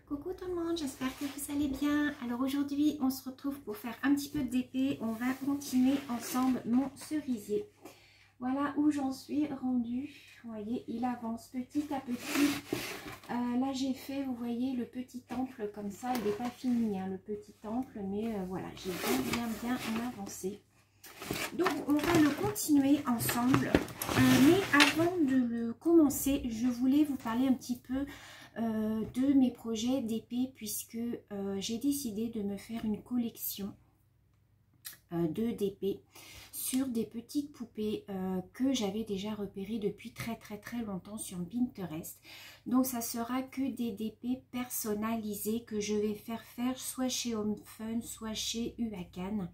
Coucou tout le monde, j'espère que vous allez bien. Alors aujourd'hui on se retrouve pour faire un petit peu d'épée. On va continuer ensemble mon cerisier. Voilà où j'en suis rendue. Vous voyez, il avance petit à petit. Là j'ai fait, vous voyez, le petit temple comme ça. Il n'est pas fini hein, le petit temple, mais voilà, j'ai bien avancé. Donc on va le continuer ensemble. Mais avant de le commencer, je voulais vous parler un petit peu de mes projets d'épée, puisque j'ai décidé de me faire une collection d'épées sur des petites poupées que j'avais déjà repérées depuis très longtemps sur Pinterest. Donc ça sera que des épées personnalisées que je vais faire soit chez Home Fun, soit chez Uakan.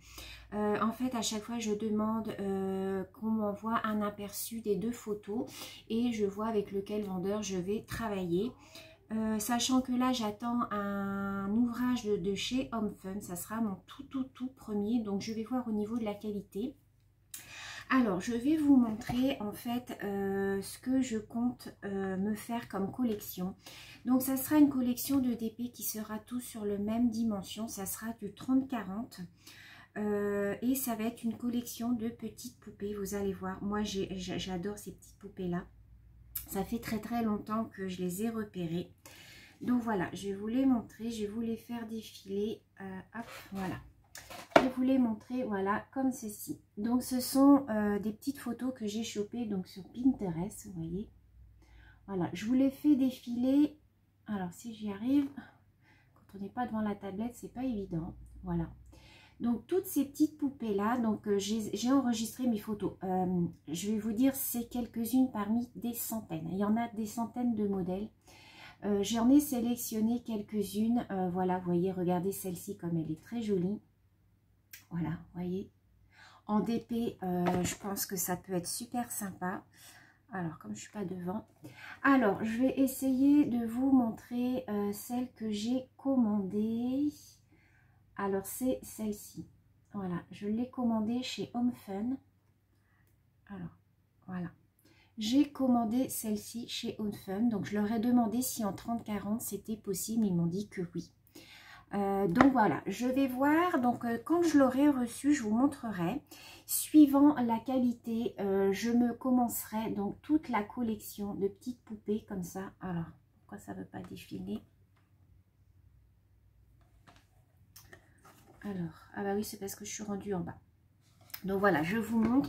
En fait à chaque fois je demande qu'on m'envoie un aperçu des deux photos et je vois avec lequel vendeur je vais travailler. Sachant que là j'attends un ouvrage de chez Home Fun, ça sera mon tout premier, donc je vais voir au niveau de la qualité. Alors je vais vous montrer en fait ce que je compte me faire comme collection. Donc ça sera une collection de DP qui sera tout sur le même dimension, ça sera du 30-40. Et ça va être une collection de petites poupées, vous allez voir, moi j'adore ces petites poupées là. Ça fait très longtemps que je les ai repérées. Donc voilà, je vais vous les montrer, je vais vous les faire défiler. Hop, voilà. Je vais vous les montrer, voilà, comme ceci. Donc ce sont des petites photos que j'ai chopées donc sur Pinterest, vous voyez. Voilà, je vous les fais défiler. Alors si j'y arrive, quand on n'est pas devant la tablette, c'est pas évident. Voilà. Donc toutes ces petites poupées là, donc j'ai enregistré mes photos. Je vais vous dire c'est quelques-unes parmi des centaines. Il y en a des centaines de modèles. J'en ai sélectionné quelques-unes. Voilà, vous voyez, regardez celle-ci comme elle est très jolie. Voilà, vous voyez. En DP, je pense que ça peut être super sympa. Alors, comme je ne suis pas devant. Alors, je vais essayer de vous montrer celle que j'ai commandée. Alors c'est celle-ci, voilà, je l'ai commandée chez Home Fun. Alors voilà, j'ai commandé celle-ci chez Home Fun, donc je leur ai demandé si en 30-40 c'était possible, ils m'ont dit que oui. Donc voilà, je vais voir, donc quand je l'aurai reçu, je vous montrerai. Suivant la qualité, je me commencerai donc toute la collection de petites poupées comme ça. Alors, pourquoi ça ne veut pas défiler ? Alors, ah bah oui, c'est parce que je suis rendue en bas. Donc voilà, je vous montre.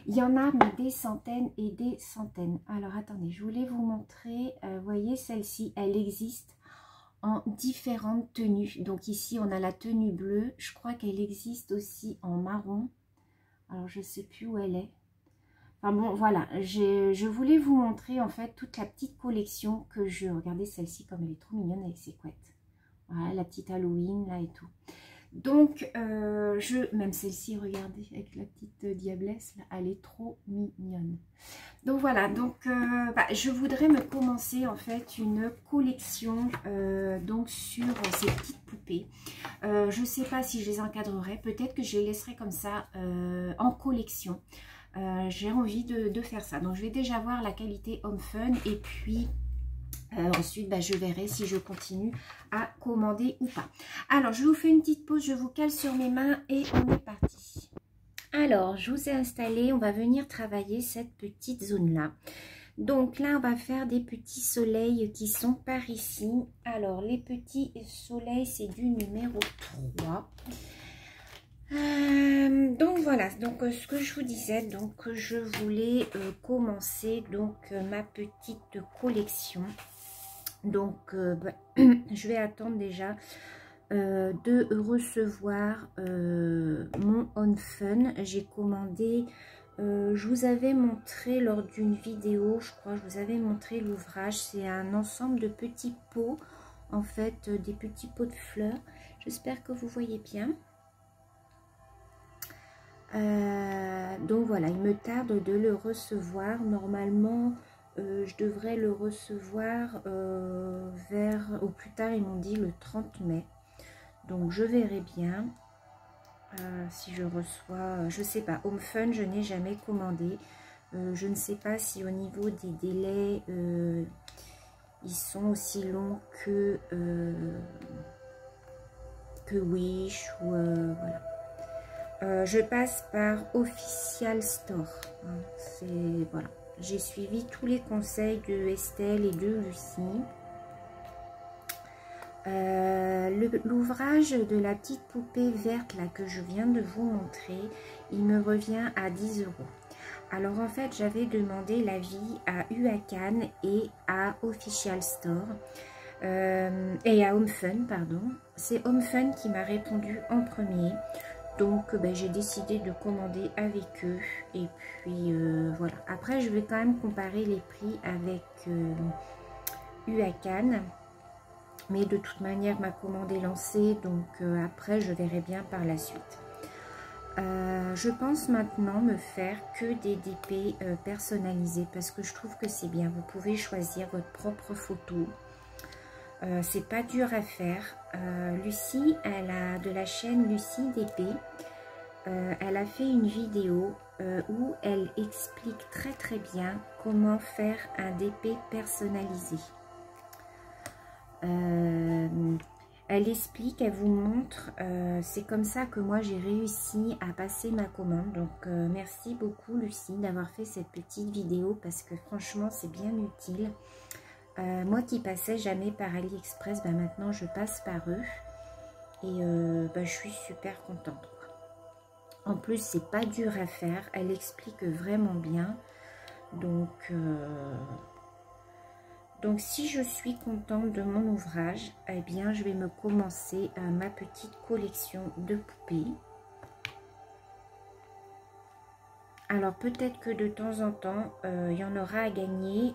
Il y en a mais des centaines et des centaines. Alors attendez, je voulais vous montrer. Vous voyez, celle-ci, elle existe en différentes tenues. Donc ici, on a la tenue bleue. Je crois qu'elle existe aussi en marron. Alors je ne sais plus où elle est. Enfin bon, voilà. Je voulais vous montrer en fait toute la petite collection que je... Regardez celle-ci comme elle est trop mignonne avec ses couettes. Voilà, la petite Halloween là et tout. Donc, même celle-ci, regardez, avec la petite diablesse, là, elle est trop mignonne. Donc voilà, donc je voudrais me commencer en fait une collection donc sur ces petites poupées. Je ne sais pas si je les encadrerai, peut-être que je les laisserai comme ça en collection. J'ai envie de faire ça. Donc je vais déjà voir la qualité Home Fun et puis... ensuite, je verrai si je continue à commander ou pas. Alors, je vous fais une petite pause, je vous cale sur mes mains et on est parti. Alors, je vous ai installé, on va venir travailler cette petite zone-là. Donc là, on va faire des petits soleils qui sont par ici. Alors, les petits soleils, c'est du numéro 3. Donc voilà, donc ce que je vous disais, donc je voulais commencer donc ma petite collection. Donc je vais attendre déjà de recevoir mon Home Fun. J'ai commandé, je vous avais montré lors d'une vidéo, je crois, je vous avais montré l'ouvrage. C'est un ensemble de petits pots, en fait, des petits pots de fleurs. J'espère que vous voyez bien. Donc voilà, il me tarde de le recevoir. Normalement, je devrais le recevoir au plus tard, ils m'ont dit le 30 mai. Donc je verrai bien si je reçois, je sais pas. Home Fun, je n'ai jamais commandé. Je ne sais pas si au niveau des délais, Ils sont aussi longs que Wish ou voilà. Je passe par Official Store. Hein, c'est voilà. J'ai suivi tous les conseils de Estelle et de Lucie. L'ouvrage de la petite poupée verte là que je viens de vous montrer, il me revient à 10 €. Alors en fait, j'avais demandé l'avis à UACAN et à Official Store et à Home Fun, pardon. C'est Home Fun qui m'a répondu en premier. Donc ben, j'ai décidé de commander avec eux. Et puis voilà. Après, je vais quand même comparer les prix avec UACAN. Mais de toute manière, ma commande est lancée. Donc après, je verrai bien par la suite. Je pense maintenant me faire que des DP personnalisés parce que je trouve que c'est bien. Vous pouvez choisir votre propre photo. C'est pas dur à faire. Lucie, elle a de la chaîne Lucie DP. Elle a fait une vidéo où elle explique très très bien comment faire un DP personnalisé. Elle explique, elle vous montre, c'est comme ça que moi j'ai réussi à passer ma commande. Donc merci beaucoup Lucie d'avoir fait cette petite vidéo parce que franchement c'est bien utile. Moi qui passais jamais par AliExpress, ben maintenant je passe par eux et ben, je suis super contente. En plus c'est pas dur à faire, elle explique vraiment bien. Donc si je suis contente de mon ouvrage, eh bien je vais me commencer ma petite collection de poupées. Alors peut-être que de temps en temps, il y en aura à gagner.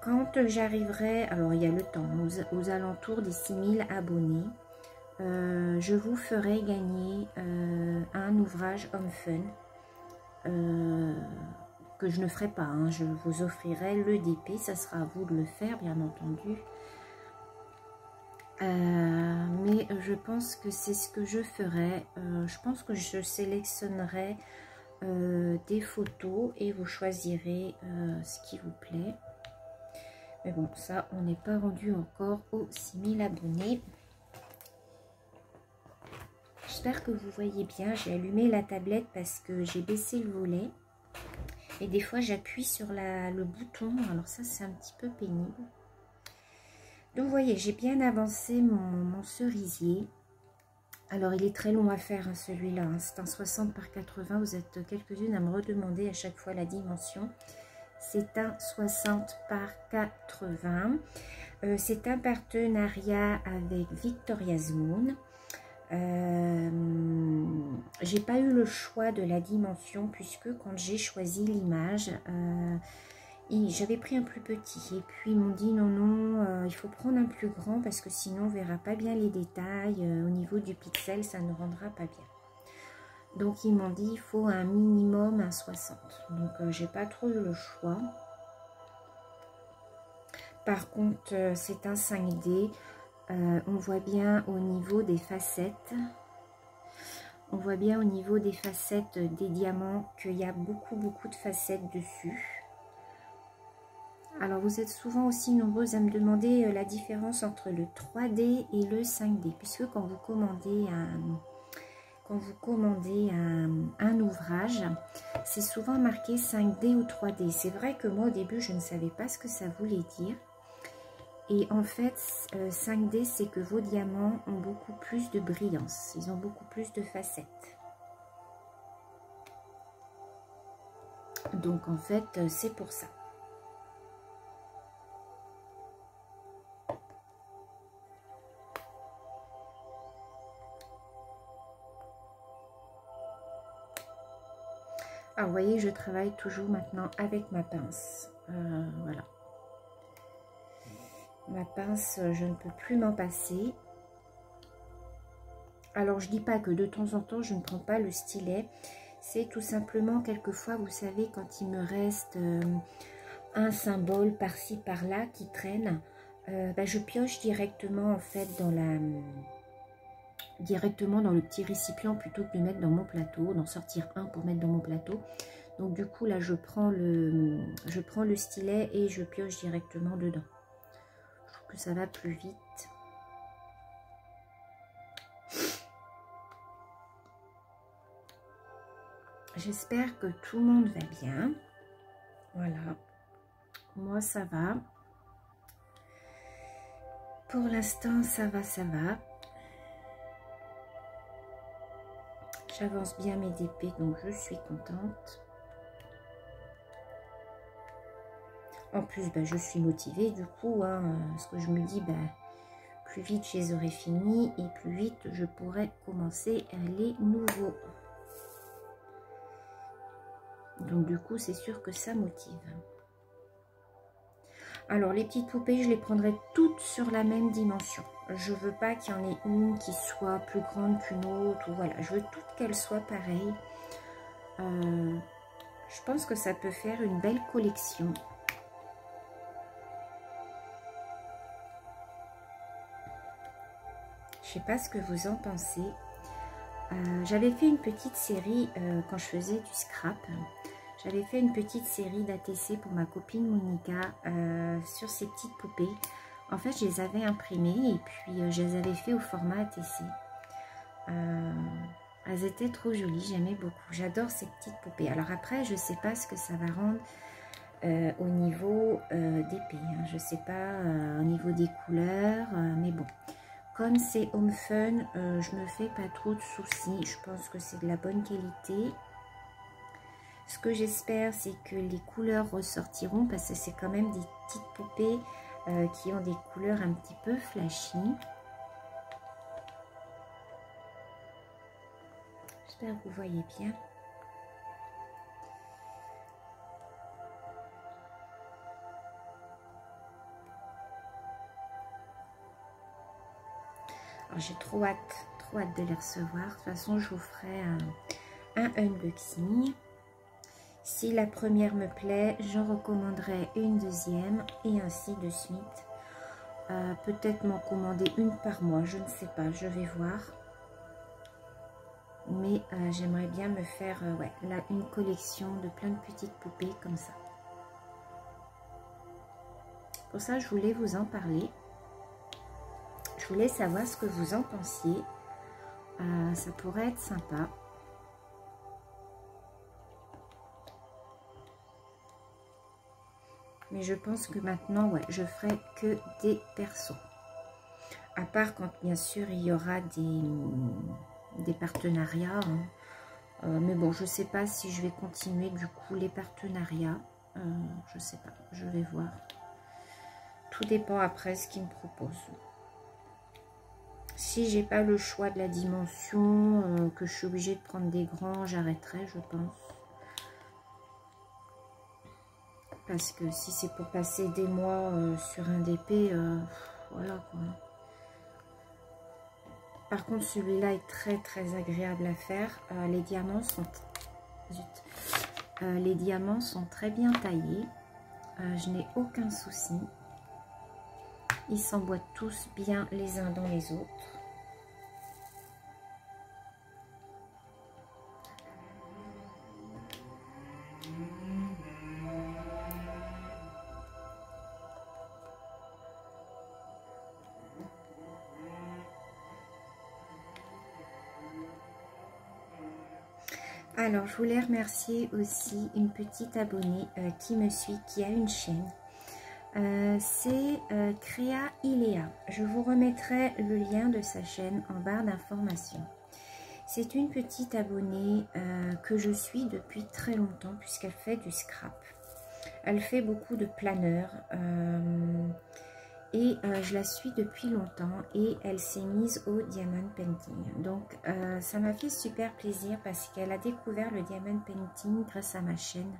Quand j'arriverai, alors il y a le temps, aux alentours des 6000 abonnés, je vous ferai gagner un ouvrage Home Fun. Que je ne ferai pas, hein. Je vous offrirai le DP, ça sera à vous de le faire bien entendu, mais je pense que c'est ce que je ferai. Je pense que je sélectionnerai des photos et vous choisirez ce qui vous plaît, mais bon, ça on n'est pas rendu encore aux 6000 abonnés. J'espère que vous voyez bien. J'ai allumé la tablette parce que j'ai baissé le volet. Et des fois, j'appuie sur le bouton. Alors ça, c'est un petit peu pénible. Donc, vous voyez, j'ai bien avancé mon cerisier. Alors, il est très long à faire, hein, celui-là. Hein. C'est un 60 par 80. Vous êtes quelques-unes à me redemander à chaque fois la dimension. C'est un 60 par 80. C'est un partenariat avec Victoria's Moon. J'ai pas eu le choix de la dimension puisque quand j'ai choisi l'image j'avais pris un plus petit et puis ils m'ont dit non, il faut prendre un plus grand parce que sinon on verra pas bien les détails au niveau du pixel, ça ne rendra pas bien. Donc ils m'ont dit il faut un minimum un 60. Donc j'ai pas trop eu le choix. Par contre c'est un 5D. On voit bien au niveau des facettes, des diamants qu'il y a beaucoup de facettes dessus. Alors vous êtes souvent aussi nombreuses à me demander la différence entre le 3D et le 5D, puisque quand vous commandez un ouvrage, c'est souvent marqué 5D ou 3D. C'est vrai que moi au début je ne savais pas ce que ça voulait dire. Et en fait, 5D, c'est que vos diamants ont beaucoup plus de brillance. Ils ont beaucoup plus de facettes. Donc, en fait, c'est pour ça. Alors, vous voyez, je travaille toujours maintenant avec ma pince. Voilà. Ma pince, je ne peux plus m'en passer. Alors, je dis pas que de temps en temps, je ne prends pas le stylet. C'est tout simplement, quelquefois, vous savez, quand il me reste un symbole par-ci, par-là qui traîne, je pioche directement, en fait, directement dans le petit récipient plutôt que de mettre dans mon plateau, d'en sortir un pour mettre dans mon plateau. Donc du coup là je prends le stylet et je pioche directement dedans. Je trouve que ça va plus vite. J'espère que tout le monde va bien. Voilà. Moi ça va. Pour l'instant ça va, ça va. J'avance bien mes DP, donc je suis contente. En plus, bah, je suis motivée du coup, hein, parce que je me dis, bah, plus vite je les aurai finis et plus vite je pourrai commencer les nouveaux. Donc du coup, c'est sûr que ça motive. Alors, les petites poupées, je les prendrai toutes sur la même dimension. Je veux pas qu'il y en ait une qui soit plus grande qu'une autre. Ou voilà, je veux toutes qu'elles soient pareilles. Je pense que ça peut faire une belle collection. Je sais pas ce que vous en pensez. J'avais fait une petite série quand je faisais du scrap. J'avais fait une petite série d'ATC pour ma copine Monica sur ces petites poupées. En fait, je les avais imprimées et puis je les avais fait au format ATC. Elles étaient trop jolies, j'aimais beaucoup. J'adore ces petites poupées. Alors après, je ne sais pas ce que ça va rendre au niveau d'épée. Hein. Je ne sais pas au niveau des couleurs, mais bon. Comme c'est Home Fun, je me fais pas trop de soucis. Je pense que c'est de la bonne qualité. Ce que j'espère, c'est que les couleurs ressortiront parce que c'est quand même des petites poupées qui ont des couleurs un petit peu flashy. J'espère que vous voyez bien. J'ai trop hâte de les recevoir. De toute façon, je vous ferai un unboxing. Si la première me plaît, j'en recommanderai une deuxième et ainsi de suite. Peut-être m'en commander une par mois, je ne sais pas, je vais voir. Mais j'aimerais bien me faire ouais, là, une collection de plein de petites poupées comme ça. Pour ça, je voulais vous en parler. Je voulais savoir ce que vous en pensiez. Ça pourrait être sympa. Mais je pense que maintenant, ouais, je ferai que des persos. À part quand, bien sûr, il y aura des partenariats. Hein. Mais bon, je ne sais pas si je vais continuer, du coup, les partenariats. Je ne sais pas, je vais voir. Tout dépend après ce qu'ils me proposent. Si j'ai pas le choix de la dimension, que je suis obligée de prendre des grands, j'arrêterai, je pense. Parce que si c'est pour passer des mois sur un DP, voilà quoi. Par contre, celui-là est très agréable à faire. Les diamants sont... les diamants sont très bien taillés. Je n'ai aucun souci. Ils s'emboîtent tous bien les uns dans les autres. Alors, je voulais remercier aussi une petite abonnée qui me suit, qui a une chaîne. C'est Créa Iléa. Je vous remettrai le lien de sa chaîne en barre d'informations. C'est une petite abonnée que je suis depuis très longtemps puisqu'elle fait du scrap. Elle fait beaucoup de planeurs et je la suis depuis longtemps et elle s'est mise au diamond painting. Donc ça m'a fait super plaisir parce qu'elle a découvert le diamond painting grâce à ma chaîne.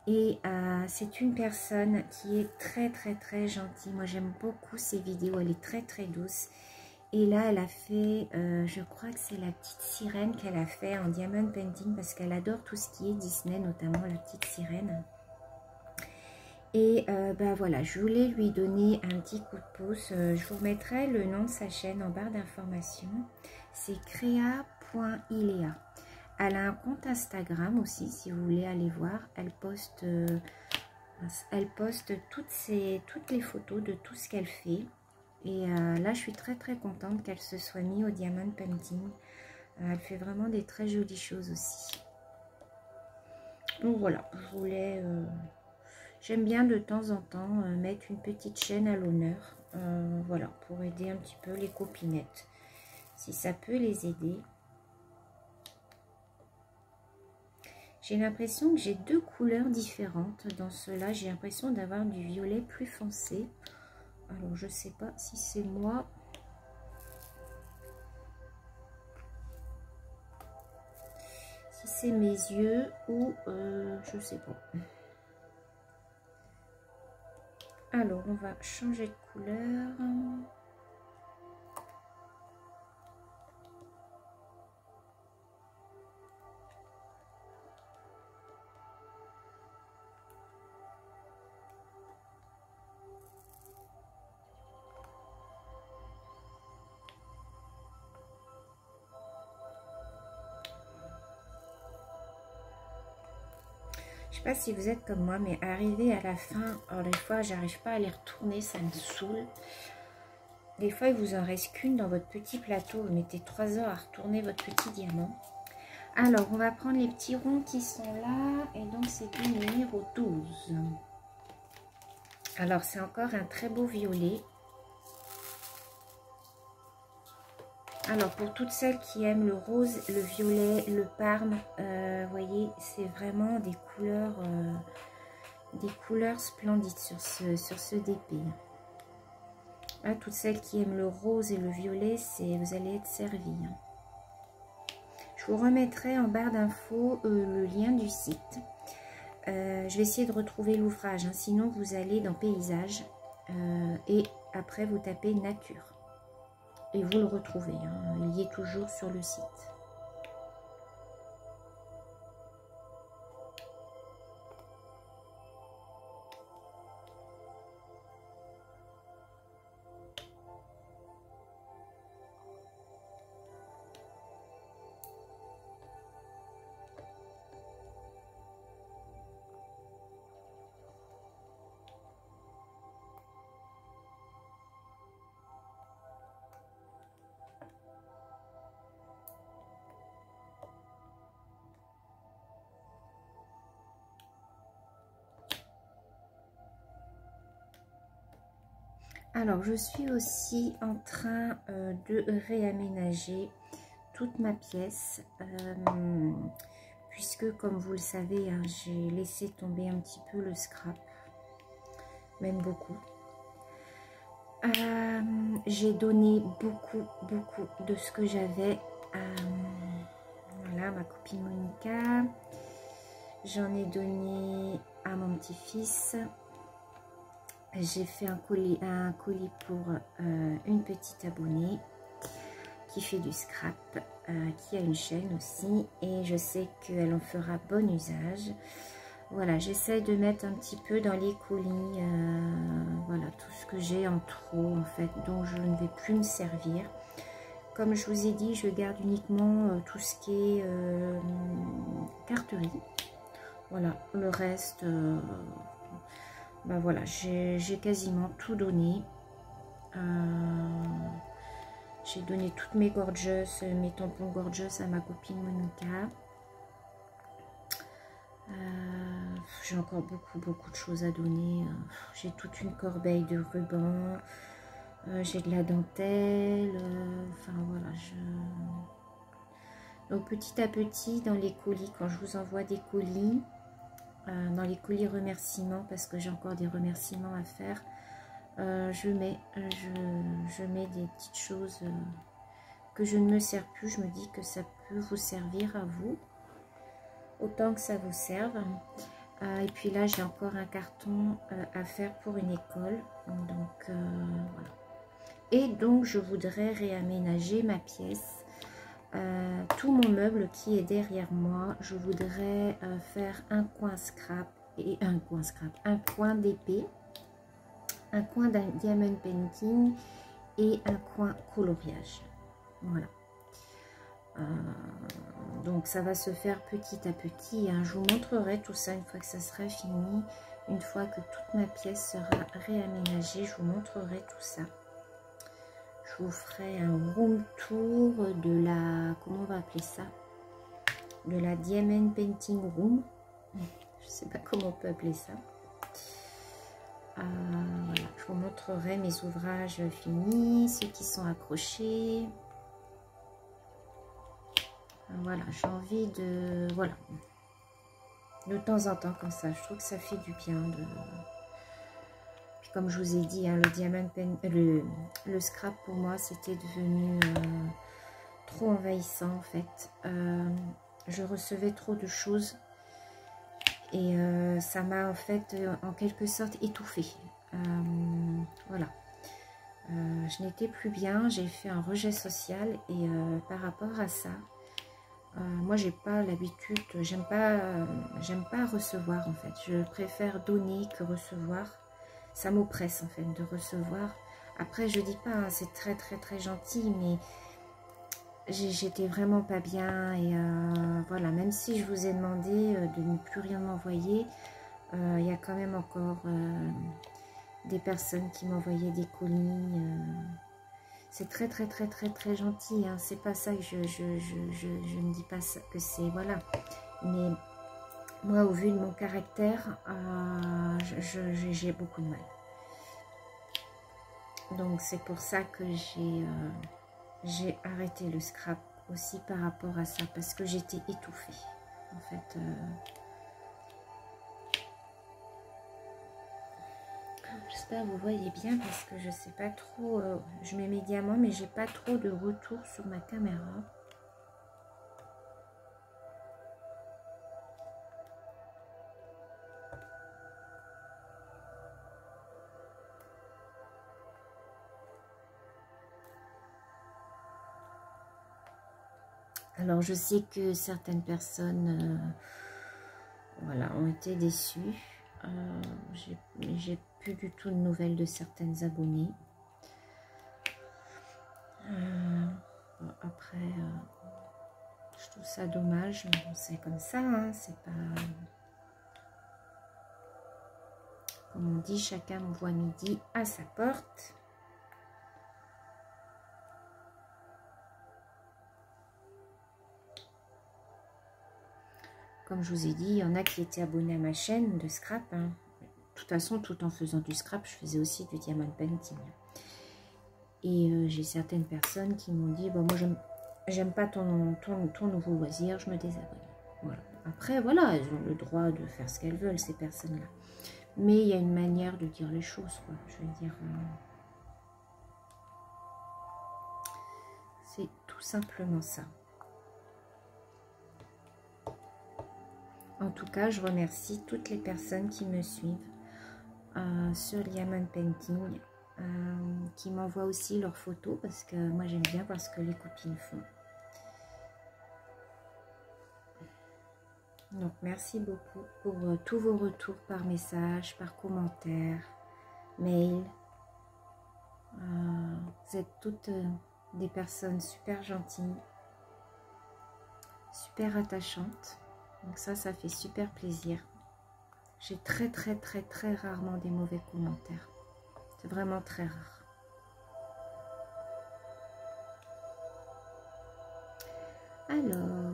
Et c'est une personne qui est très gentille. Moi j'aime beaucoup ses vidéos, elle est très douce. Et là elle a fait, je crois que c'est la petite sirène qu'elle a fait en diamond painting parce qu'elle adore tout ce qui est Disney, notamment la petite sirène. Et ben voilà, je voulais lui donner un petit coup de pouce. Je vous mettrai le nom de sa chaîne en barre d'informations. C'est créa.iléa. Elle a un compte Instagram aussi, si vous voulez aller voir. Elle poste toutes les photos de tout ce qu'elle fait. Et là, je suis très très contente qu'elle se soit mise au diamond painting. Elle fait vraiment des très jolies choses aussi. Donc voilà, je voulais... j'aime bien de temps en temps mettre une petite chaîne à l'honneur. Voilà, pour aider un petit peu les copinettes. Si ça peut les aider. J'ai l'impression que j'ai deux couleurs différentes. Dans cela, j'ai l'impression d'avoir du violet plus foncé. Alors, je sais pas si c'est moi. Si c'est mes yeux ou je sais pas. Alors, on va changer de couleur. Je sais pas si vous êtes comme moi, mais arrivé à la fin, alors des fois, j'arrive pas à les retourner, ça me saoule. Des fois, il vous en reste qu'une dans votre petit plateau. Vous mettez 3 heures à retourner votre petit diamant. Alors, on va prendre les petits ronds qui sont là. Et donc, c'est du numéro 12. Alors, c'est encore un très beau violet. Alors, pour toutes celles qui aiment le rose, le violet, le parme, vous voyez, c'est vraiment des couleurs splendides sur ce DP. Là, toutes celles qui aiment le rose et le violet, vous allez être servis. Je vous remettrai en barre d'infos le lien du site. Je vais essayer de retrouver l'ouvrage, hein, sinon vous allez dans paysage et après vous tapez nature. Et vous le retrouvez, hein, il y est toujours sur le site. Alors, je suis aussi en train de réaménager toute ma pièce, puisque, comme vous le savez, hein, j'ai laissé tomber un petit peu le scrap, même beaucoup. J'ai donné beaucoup de ce que j'avais à voilà, ma copine Monica. J'en ai donné à mon petit-fils. J'ai fait un colis pour une petite abonnée qui fait du scrap, qui a une chaîne aussi, et je sais qu'elle en fera bon usage. Voilà, j'essaie de mettre un petit peu dans les colis, voilà, tout ce que j'ai en trop, en fait, dont je ne vais plus me servir. Comme je vous ai dit, je garde uniquement tout ce qui est carterie. Voilà, le reste... ben voilà, j'ai quasiment tout donné. J'ai donné toutes mes gorgeous, mes tampons gorgeous à ma copine Monica. J'ai encore beaucoup de choses à donner. J'ai toute une corbeille de rubans. J'ai de la dentelle. Enfin voilà, donc petit à petit dans les colis, quand je vous envoie des colis, dans les colis remerciements, parce que j'ai encore des remerciements à faire, je mets des petites choses que je ne me sers plus. Je me dis que ça peut vous servir à vous, autant que ça vous serve. Et puis là, j'ai encore un carton à faire pour une école. Donc, voilà. Et donc, je voudrais réaménager ma pièce. Tout mon meuble qui est derrière moi, je voudrais faire un coin scrap et un coin d'épée, un coin d'un diamond painting et un coin coloriage. Voilà. Donc ça va se faire petit à petit, hein. Je vous montrerai tout ça une fois que ça sera fini. Une fois que toute ma pièce sera réaménagée, je vous montrerai tout ça. Je vous ferai un room tour de la, comment on va appeler ça, de la Diamond Painting Room. Je sais pas comment on peut appeler ça. Voilà, je vous montrerai mes ouvrages finis, ceux qui sont accrochés. Voilà, j'ai envie de, voilà, de temps en temps comme ça, je trouve que ça fait du bien. Puis comme je vous ai dit, hein, le diamant pen, le scrap pour moi c'était devenu trop envahissant en fait. Je recevais trop de choses et ça m'a en fait en quelque sorte étouffée. Voilà. Je n'étais plus bien, j'ai fait un rejet social et par rapport à ça, moi j'ai pas l'habitude, j'aime pas recevoir en fait, je préfère donner que recevoir. Ça m'oppresse en fait de recevoir. Après je dis pas, hein, c'est très gentil, mais j'étais vraiment pas bien et voilà, même si je vous ai demandé de ne plus rien m'envoyer, il y a quand même encore des personnes qui m'envoyaient des colis. C'est très gentil, hein. C'est pas ça que je ne dis pas ça, que c'est, voilà. Mais moi, au vu de mon caractère, j'ai beaucoup de mal. Donc c'est pour ça que j'ai arrêté le scrap aussi par rapport à ça, parce que j'étais étouffée. En fait, j'espère que vous voyez bien parce que je sais pas trop, je mets mes diamants mais j'ai pas trop de retour sur ma caméra. Alors je sais que certaines personnes voilà, ont été déçues. J'ai plus du tout de nouvelles de certaines abonnées. Bon, après je trouve ça dommage, mais bon, c'est comme ça, hein, c'est pas... Comme on dit, chacun voit midi à sa porte. Comme je vous ai dit, il y en a qui étaient abonnés à ma chaîne de scrap, hein. De toute façon, tout en faisant du scrap, je faisais aussi du diamond painting. Et j'ai certaines personnes qui m'ont dit, bon, moi, j'aime pas ton nouveau loisir, je me désabonne. Voilà. Après, voilà, elles ont le droit de faire ce qu'elles veulent, ces personnes-là. Mais il y a une manière de dire les choses, quoi. Je veux dire, c'est tout simplement ça. En tout cas, je remercie toutes les personnes qui me suivent sur Diamond Painting, qui m'envoient aussi leurs photos, parce que moi j'aime bien voir ce que les copines font. Donc merci beaucoup pour tous vos retours par message, par commentaire, mail. Vous êtes toutes des personnes super gentilles, super attachantes. Donc ça fait super plaisir. J'ai très rarement des mauvais commentaires. C'est vraiment très rare. Alors...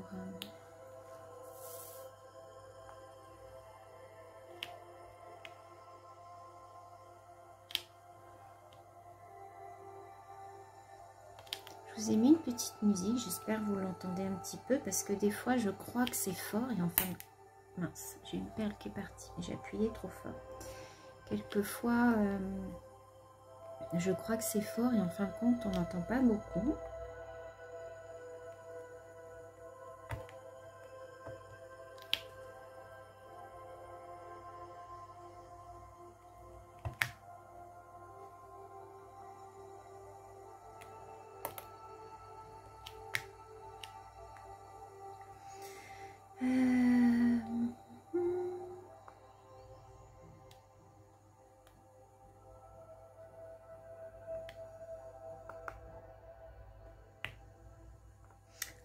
je vous ai mis une petite musique, j'espère que vous l'entendez un petit peu, parce que des fois je crois que c'est fort et enfin... Mince, j'ai une perle qui est partie, j'ai appuyé trop fort. Quelquefois, je crois que c'est fort et en fin de compte, on n'entend pas beaucoup.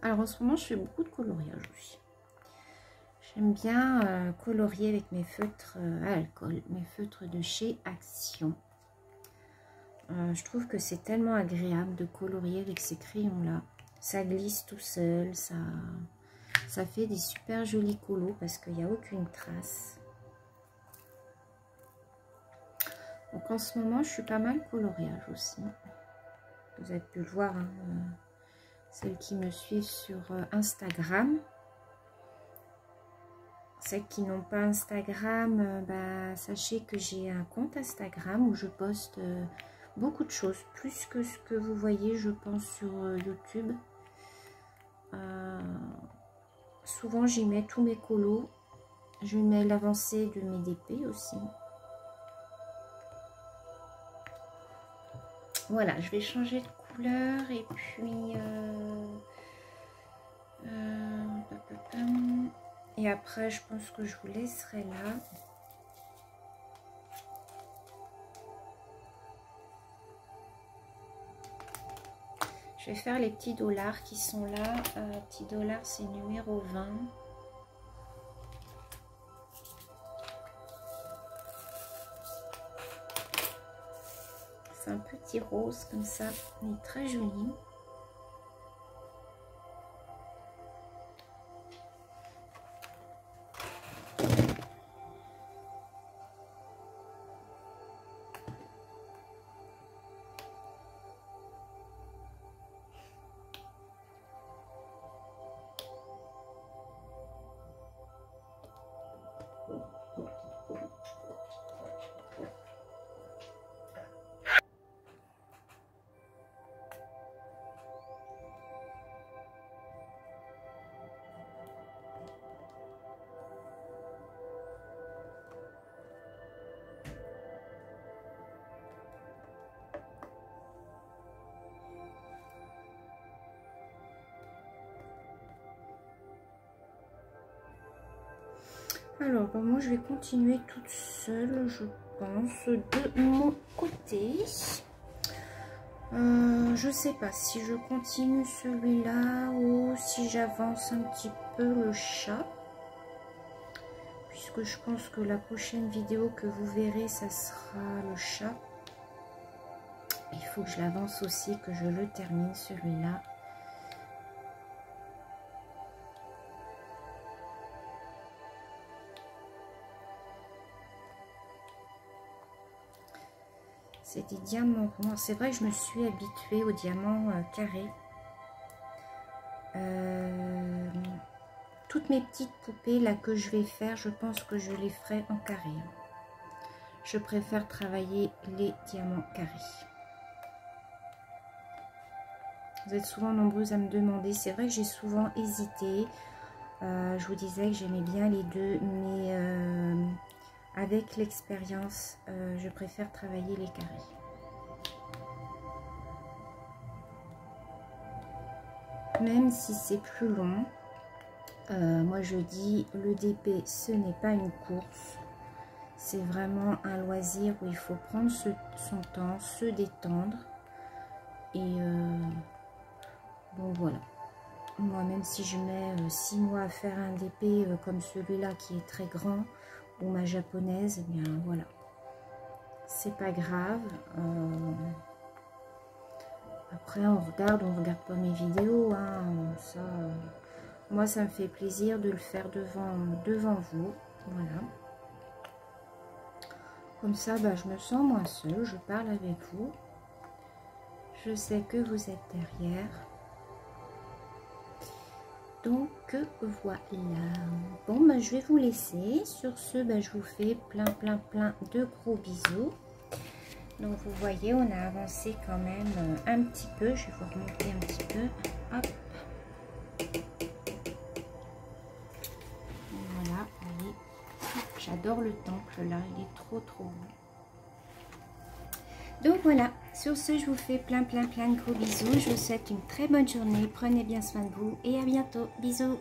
Alors en ce moment, je fais beaucoup de coloriage aussi. J'aime bien colorier avec mes feutres à alcool, mes feutres de chez Action. Je trouve que c'est tellement agréable de colorier avec ces crayons-là. Ça glisse tout seul, ça fait des super jolis colos parce qu'il n'y a aucune trace. Donc en ce moment, je suis pas mal coloriage aussi. Vous avez pu le voir, hein, celles qui me suivent sur Instagram. Celles qui n'ont pas Instagram, sachez que j'ai un compte Instagram où je poste beaucoup de choses, plus que ce que vous voyez, je pense, sur YouTube. Souvent, j'y mets tous mes colos. Je mets l'avancée de mes DP aussi. Voilà, je vais changer de couleur et puis... et après, je pense que je vous laisserai là. Je vais faire les petits dollars qui sont là. Petit dollar, c'est numéro 20. C'est un petit rose comme ça. Il est très joli. Alors, moi, je vais continuer toute seule, je pense, de mon côté. Je sais pas si je continue celui-là ou si j'avance un petit peu le chat. Puisque je pense que la prochaine vidéo que vous verrez, ça sera le chat. Il faut que je l'avance aussi, que je le termine celui-là. C'est des diamants. C'est vrai que je me suis habituée aux diamants carrés. Toutes mes petites poupées là que je vais faire, je pense que je les ferai en carré. Je préfère travailler les diamants carrés. Vous êtes souvent nombreuses à me demander. C'est vrai que j'ai souvent hésité. Je vous disais que j'aimais bien les deux, mais avec l'expérience, je préfère travailler les carrés. Même si c'est plus long, moi je dis le DP, ce n'est pas une course. C'est vraiment un loisir où il faut prendre son temps, se détendre. Et bon voilà. Moi, même si je mets 6 mois à faire un DP comme celui-là qui est très grand, ou ma japonaise, eh bien voilà, c'est pas grave. Après on regarde pas mes vidéos, hein, ça, moi ça me fait plaisir de le faire devant vous, voilà. Comme ça, je me sens moins seule, je parle avec vous, je sais que vous êtes derrière. Donc voilà. Bon, je vais vous laisser. Sur ce, je vous fais plein de gros bisous. Donc vous voyez, on a avancé quand même un petit peu. Je vais vous remonter un petit peu. Hop. Voilà, allez. J'adore le temple là, il est trop beau. Donc voilà, sur ce, je vous fais plein de gros bisous. Je vous souhaite une très bonne journée. Prenez bien soin de vous et à bientôt. Bisous.